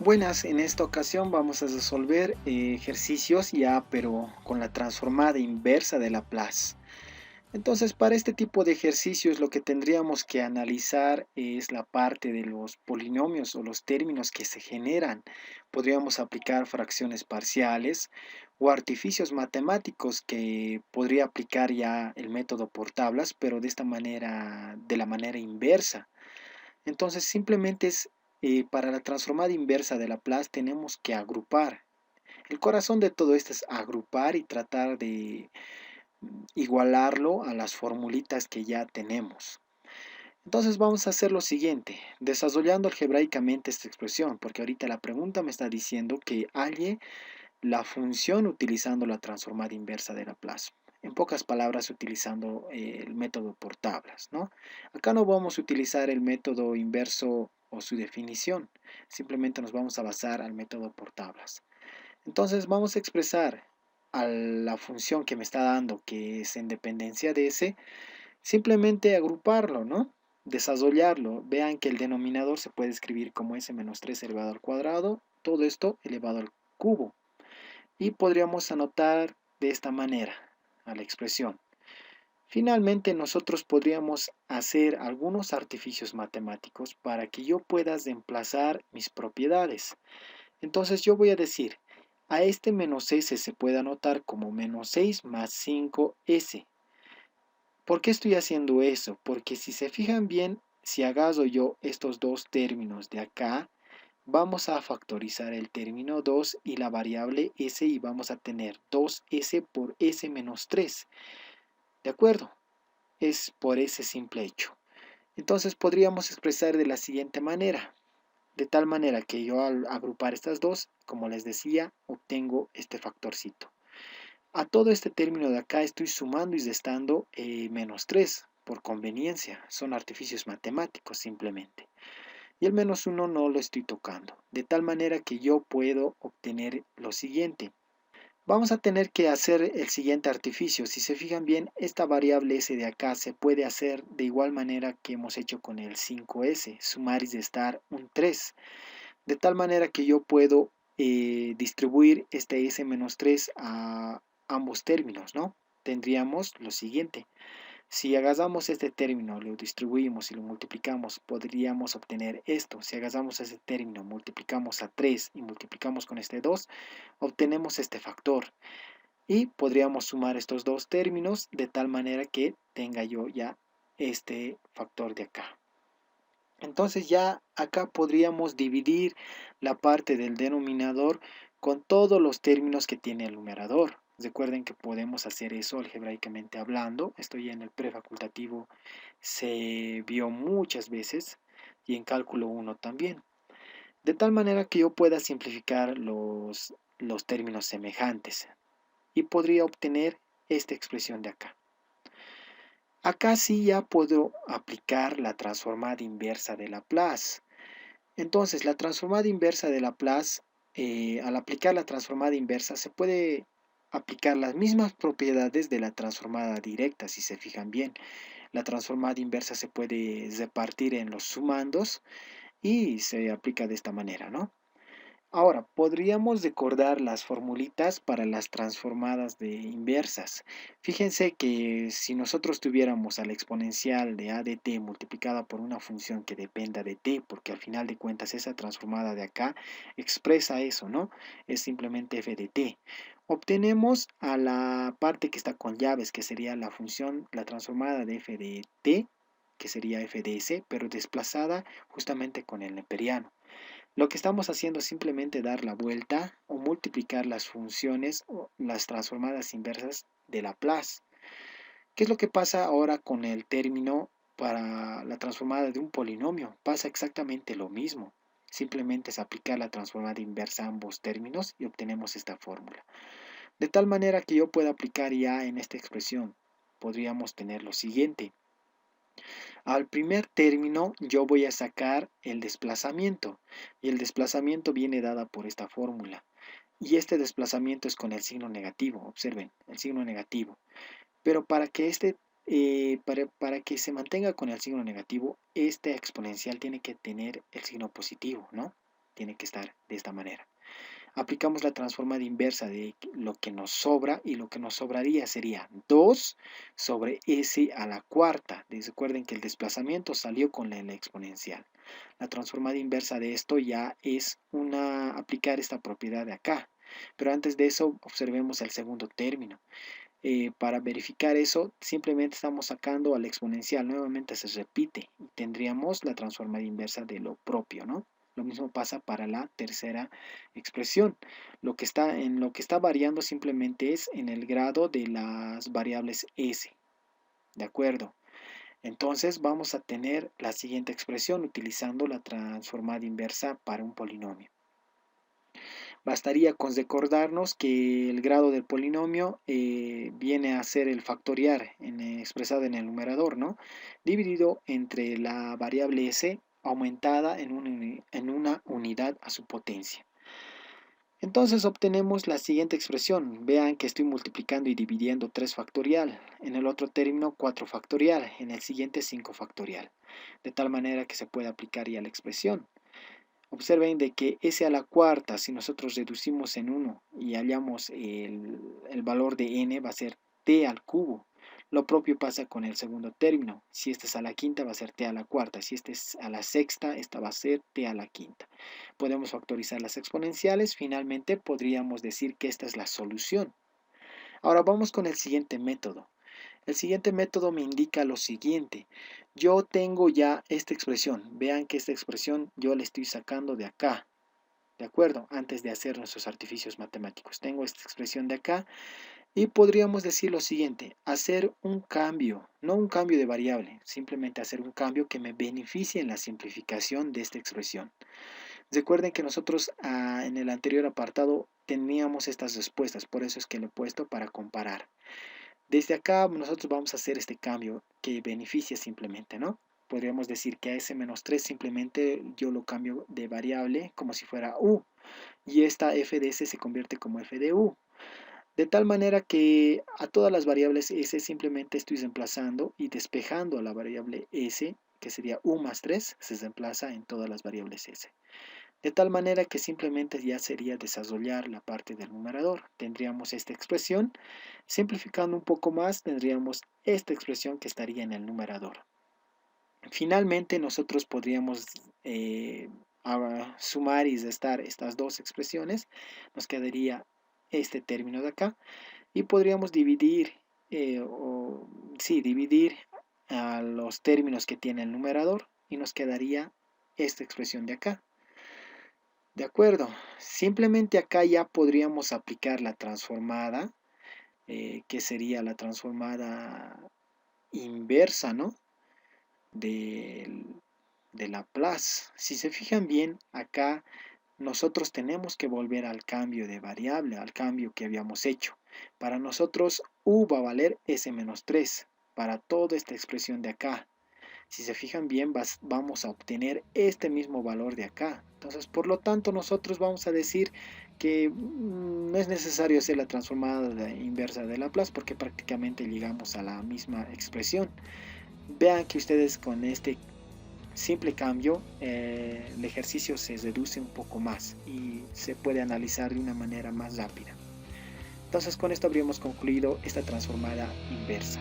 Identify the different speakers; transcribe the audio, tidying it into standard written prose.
Speaker 1: Buenas, en esta ocasión vamos a resolver ejercicios ya, pero con la transformada inversa de Laplace. Entonces, para este tipo de ejercicios lo que tendríamos que analizar es la parte de los polinomios o los términos que se generan. Podríamos aplicar fracciones parciales o artificios matemáticos que podría aplicar ya el método por tablas, pero de esta manera, de la manera inversa. Entonces, simplemente es para la transformada inversa de Laplace tenemos que agrupar. El corazón de todo esto es agrupar y tratar de igualarlo a las formulitas que ya tenemos. Entonces vamos a hacer lo siguiente, desarrollando algebraicamente esta expresión, porque ahorita la pregunta me está diciendo que halle la función utilizando la transformada inversa de Laplace. En pocas palabras, utilizando el método por tablas, ¿no? Acá no vamos a utilizar el método inverso o su definición, simplemente nos vamos a basar al método por tablas. Entonces vamos a expresar a la función que me está dando, que es en dependencia de ese, simplemente agruparlo, ¿no? Desarrollarlo. Vean que el denominador se puede escribir como s menos 3 elevado al cuadrado, todo esto elevado al cubo. Y podríamos anotar de esta manera a la expresión. Finalmente, nosotros podríamos hacer algunos artificios matemáticos para que yo pueda reemplazar mis propiedades. Entonces yo voy a decir, a este menos s se puede anotar como menos 6 más 5s. ¿Por qué estoy haciendo eso? Porque si se fijan bien, si agarro yo estos dos términos de acá, vamos a factorizar el término 2 y la variable s y vamos a tener 2s por s menos 3. ¿De acuerdo? Es por ese simple hecho. Entonces podríamos expresar de la siguiente manera. De tal manera que yo al agrupar estas dos, como les decía, obtengo este factorcito. A todo este término de acá estoy sumando y restando menos 3 por conveniencia. Son artificios matemáticos simplemente. Y el menos uno no lo estoy tocando. De tal manera que yo puedo obtener lo siguiente. Vamos a tener que hacer el siguiente artificio. Si se fijan bien, esta variable s de acá se puede hacer de igual manera que hemos hecho con el 5s, sumar y restar un 3. De tal manera que yo puedo distribuir este s menos 3 a ambos términos, ¿no? Tendríamos lo siguiente. Si agarramos este término, lo distribuimos y lo multiplicamos, podríamos obtener esto. Si agarramos ese término, multiplicamos a 3 y multiplicamos con este 2, obtenemos este factor. Y podríamos sumar estos dos términos de tal manera que tenga yo ya este factor de acá. Entonces ya acá podríamos dividir la parte del denominador con todos los términos que tiene el numerador. Recuerden que podemos hacer eso algebraicamente hablando. Esto ya en el prefacultativo se vio muchas veces y en cálculo 1 también. De tal manera que yo pueda simplificar los términos semejantes y podría obtener esta expresión de acá. Acá sí ya puedo aplicar la transformada inversa de Laplace. Entonces, la transformada inversa de Laplace, al aplicar la transformada inversa, se puede aplicar las mismas propiedades de la transformada directa, si se fijan bien. La transformada inversa se puede repartir en los sumandos y se aplica de esta manera, ¿no? Ahora, podríamos recordar las formulitas para las transformadas de inversas. Fíjense que si nosotros tuviéramos a la exponencial de a de t multiplicada por una función que dependa de t, porque al final de cuentas esa transformada de acá expresa eso, ¿no? Es simplemente f de t. Obtenemos a la parte que está con llaves, que sería la función, la transformada de f de t, que sería f de s, pero desplazada justamente con el neperiano. Lo que estamos haciendo es simplemente dar la vuelta o multiplicar las funciones o las transformadas inversas de Laplace. ¿Qué es lo que pasa ahora con el término para la transformada de un polinomio? Pasa exactamente lo mismo. Simplemente es aplicar la transformada inversa a ambos términos y obtenemos esta fórmula. De tal manera que yo pueda aplicar ya en esta expresión. Podríamos tener lo siguiente. Al primer término yo voy a sacar el desplazamiento y el desplazamiento viene dada por esta fórmula y este desplazamiento es con el signo negativo, observen, el signo negativo. Pero para que se mantenga con el signo negativo, esta exponencial tiene que tener el signo positivo, ¿no? tiene que estar de esta manera. Aplicamos la transformada inversa de lo que nos sobra, y lo que nos sobraría sería 2 sobre s a la cuarta. Recuerden que el desplazamiento salió con la exponencial. La transformada inversa de esto ya es aplicar esta propiedad de acá. Pero antes de eso, observemos el segundo término. Para verificar eso, simplemente estamos sacando a la exponencial. Nuevamente se repite y tendríamos la transformada inversa de lo propio, ¿no? Lo mismo pasa para la tercera expresión. Lo que está variando simplemente es en el grado de las variables s. ¿De acuerdo? Entonces vamos a tener la siguiente expresión utilizando la transformada inversa para un polinomio. Bastaría con recordarnos que el grado del polinomio viene a ser el factorial expresado en el numerador, ¿no? Dividido entre la variable s aumentada en una unidad a su potencia. Entonces obtenemos la siguiente expresión. Vean que estoy multiplicando y dividiendo 3 factorial. En el otro término 4 factorial. En el siguiente 5 factorial. De tal manera que se puede aplicar ya la expresión. Observen de que s a la cuarta, si nosotros reducimos en 1 y hallamos el valor de n, va a ser t al cubo. Lo propio pasa con el segundo término. Si este es a la quinta, va a ser t a la cuarta. Si este es a la sexta, esta va a ser t a la quinta. Podemos factorizar las exponenciales. Finalmente, podríamos decir que esta es la solución. Ahora vamos con el siguiente método. El siguiente método me indica lo siguiente. Yo tengo ya esta expresión. Vean que esta expresión yo la estoy sacando de acá. ¿De acuerdo? Antes de hacer nuestros artificios matemáticos. Tengo esta expresión de acá. Y podríamos decir lo siguiente. Hacer un cambio. No un cambio de variable. Simplemente hacer un cambio que me beneficie en la simplificación de esta expresión. Recuerden que nosotros en el anterior apartado teníamos estas respuestas. Por eso es que lo he puesto para comparar. Desde acá nosotros vamos a hacer este cambio que beneficia simplemente, ¿no? Podríamos decir que a s-3 simplemente yo lo cambio de variable como si fuera u. Y esta f de s se convierte como f de u. De tal manera que a todas las variables s simplemente estoy reemplazando y despejando a la variable s, que sería u más 3, se reemplaza en todas las variables s. De tal manera que simplemente ya sería desarrollar la parte del numerador. Tendríamos esta expresión. Simplificando un poco más, tendríamos esta expresión que estaría en el numerador. Finalmente, nosotros podríamos sumar y restar estas dos expresiones. Nos quedaría este término de acá. Y podríamos dividir a los términos que tiene el numerador. Y nos quedaría esta expresión de acá. De acuerdo, simplemente acá ya podríamos aplicar la transformada, que sería la transformada inversa, ¿no? De Laplace. Si se fijan bien, acá nosotros tenemos que volver al cambio de variable, al cambio que habíamos hecho. Para nosotros u va a valer s-3 para toda esta expresión de acá. Si se fijan bien, vamos a obtener este mismo valor de acá. Entonces, por lo tanto, nosotros vamos a decir que no es necesario hacer la transformada inversa de Laplace porque prácticamente llegamos a la misma expresión. Vean que ustedes con este simple cambio, el ejercicio se reduce un poco más y se puede analizar de una manera más rápida. Entonces, con esto habríamos concluido esta transformada inversa.